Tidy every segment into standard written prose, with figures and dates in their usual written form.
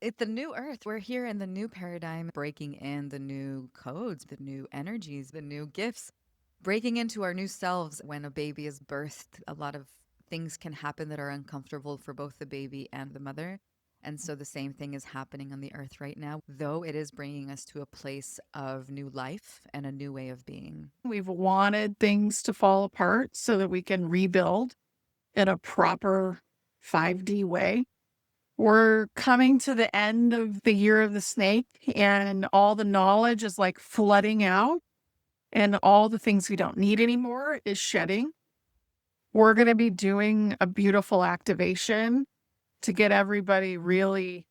It's the new earth. We're here in the new paradigm, breaking in the new codes, the new energies, the new gifts, breaking into our new selves. When a baby is birthed, a lot of things can happen that are uncomfortable for both the baby and the mother. And so the same thing is happening on the earth right now, though it is bringing us to a place of new life and a new way of being. We've wanted things to fall apart so that we can rebuild in a proper 5D way. We're coming to the end of the year of the snake, and all the knowledge is like flooding out, and all the things we don't need anymore is shedding. We're going to be doing a beautiful activation to get everybody really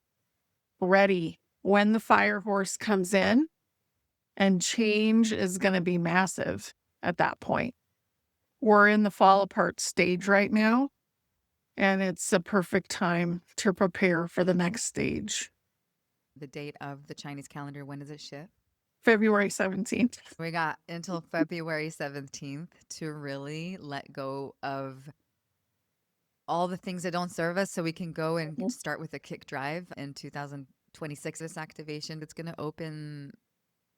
ready when the fire horse comes in, and change is going to be massive at that point. We're in the fall apart stage right now, and it's a perfect time to prepare for the next stage. The date of the Chinese calendar, when does it shift? February 17th. We got until February 17th to really let go of all the things that don't serve us so we can go and start with a kick drive in 2026. This activation that's going to open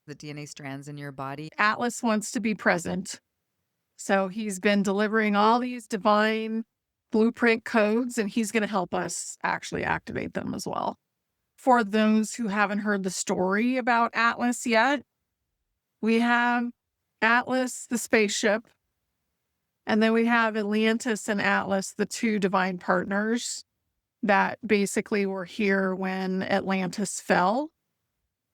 the DNA strands in your body. Atlas wants to be present. So he's been delivering all these divine blueprint codes, and he's going to help us actually activate them as well. For those who haven't heard the story about Atlas yet, we have Atlas, the spaceship, and then we have Atlantis and Atlas, the two divine partners that basically were here when Atlantis fell.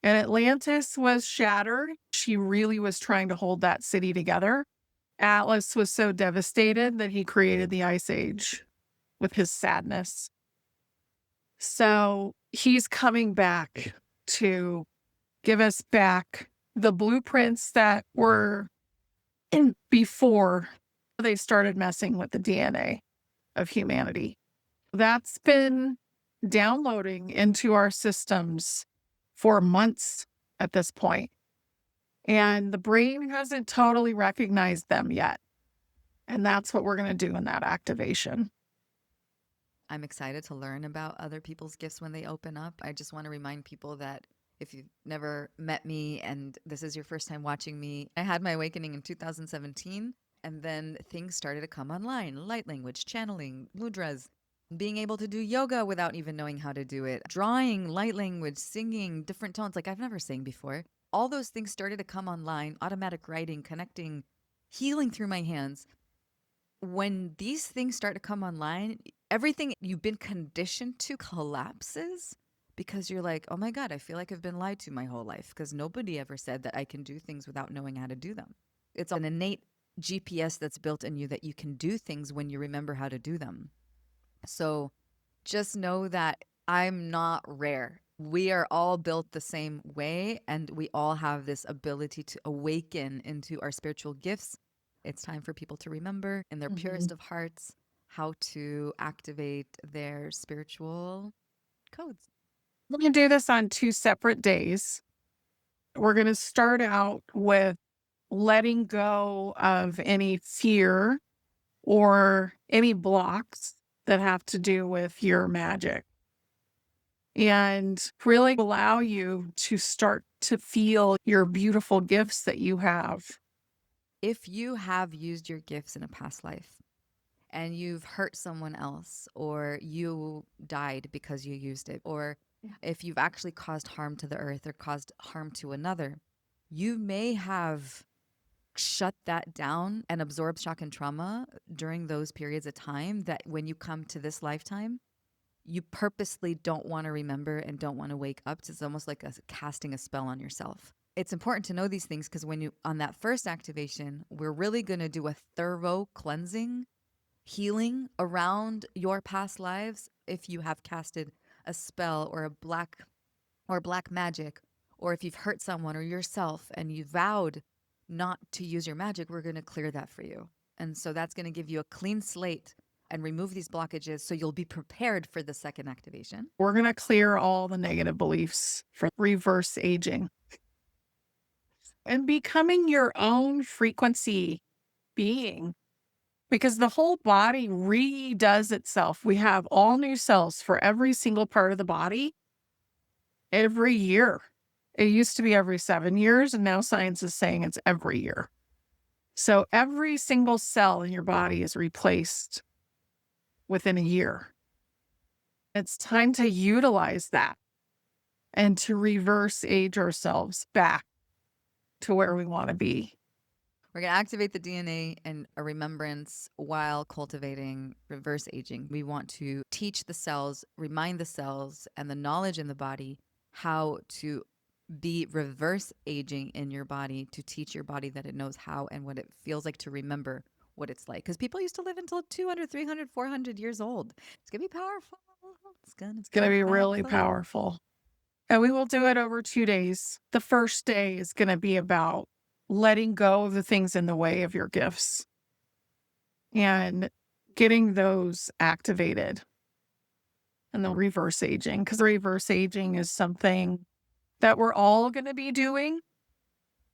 And Atlantis was shattered. She really was trying to hold that city together. Atlas was so devastated that he created the Ice Age with his sadness. So he's coming back to give us back the blueprints that were in before they started messing with the DNA of humanity. That's been downloading into our systems for months at this point. And the brain hasn't totally recognized them yet. And that's what we're going to do in that activation. I'm excited to learn about other people's gifts when they open up. I just want to remind people that if you've never met me and this is your first time watching me, I had my awakening in 2017, and then things started to come online: light language, channeling, mudras, being able to do yoga without even knowing how to do it, drawing, light language, singing, different tones like I've never sang before. All those things started to come online: automatic writing, connecting, healing through my hands. When these things start to come online, everything you've been conditioned to collapses, because you're like, oh my God, I feel like I've been lied to my whole life because nobody ever said that I can do things without knowing how to do them. It's an innate GPS that's built in you that you can do things when you remember how to do them. So just know that I'm not rare. We are all built the same way, and we all have this ability to awaken into our spiritual gifts. It's time for people to remember in their purest of hearts how to activate their spiritual codes. We're going to do this on 2 separate days. We're going to start out with letting go of any fear or any blocks that have to do with your magic, and really allow you to start to feel your beautiful gifts that you have. If you have used your gifts in a past life and you've hurt someone else, or you died because you used it, or if you've actually caused harm to the earth or caused harm to another, you may have shut that down and absorbed shock and trauma during those periods of time that when you come to this lifetime, you purposely don't want to remember and don't want to wake up. It's almost like casting a spell on yourself. It's important to know these things because when you, on that first activation, we're really going to do a thorough cleansing, healing around your past lives. If you have casted a spell or black magic, or if you've hurt someone or yourself and you vowed not to use your magic, we're going to clear that for you. And so that's going to give you a clean slate and remove these blockages so you'll be prepared for the second activation. We're going to clear all the negative beliefs for reverse aging and becoming your own frequency being, because the whole body redoes itself. We have all new cells for every single part of the body. every year. It used to be every 7 years, and now science is saying it's every year. So every single cell in your body is replaced within a year. It's time to utilize that and to reverse age ourselves back to where we want to be. We're going to activate the DNA and a remembrance while cultivating reverse aging. We want to teach the cells, remind the cells and the knowledge in the body how to be reverse aging in your body, to teach your body that it knows how and what it feels like to remember what it's like. Because people used to live until 200, 300, 400 years old. It's going to be powerful. It's going to It's going to be be really powerful. powerful. And we will do it over 2 days. The first day is going to be about letting go of the things in the way of your gifts and getting those activated, and the reverse aging, because reverse aging is something that we're all going to be doing,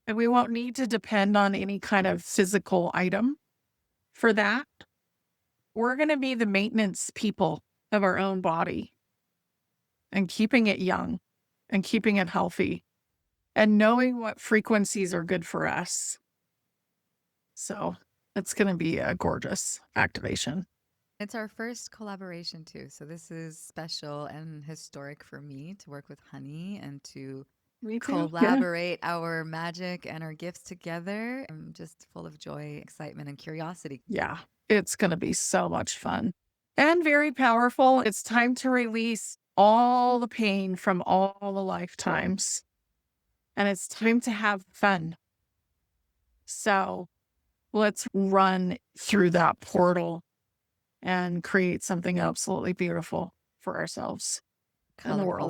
and we won't need to depend on any kind of physical item for that. We're going to be the maintenance people of our own body and keeping it young and keeping it healthy and knowing what frequencies are good for us. So it's going to be a gorgeous activation. It's our first collaboration too. So this is special and historic for me to work with Honey and to Me too. Yeah. collaborate our magic and our gifts together. I'm just full of joy, excitement, and curiosity. Yeah. It's going to be so much fun and very powerful. It's time to release all the pain from all the lifetimes, and it's time to have fun. So let's run through that portal and create something absolutely beautiful for ourselves and the Colorful world.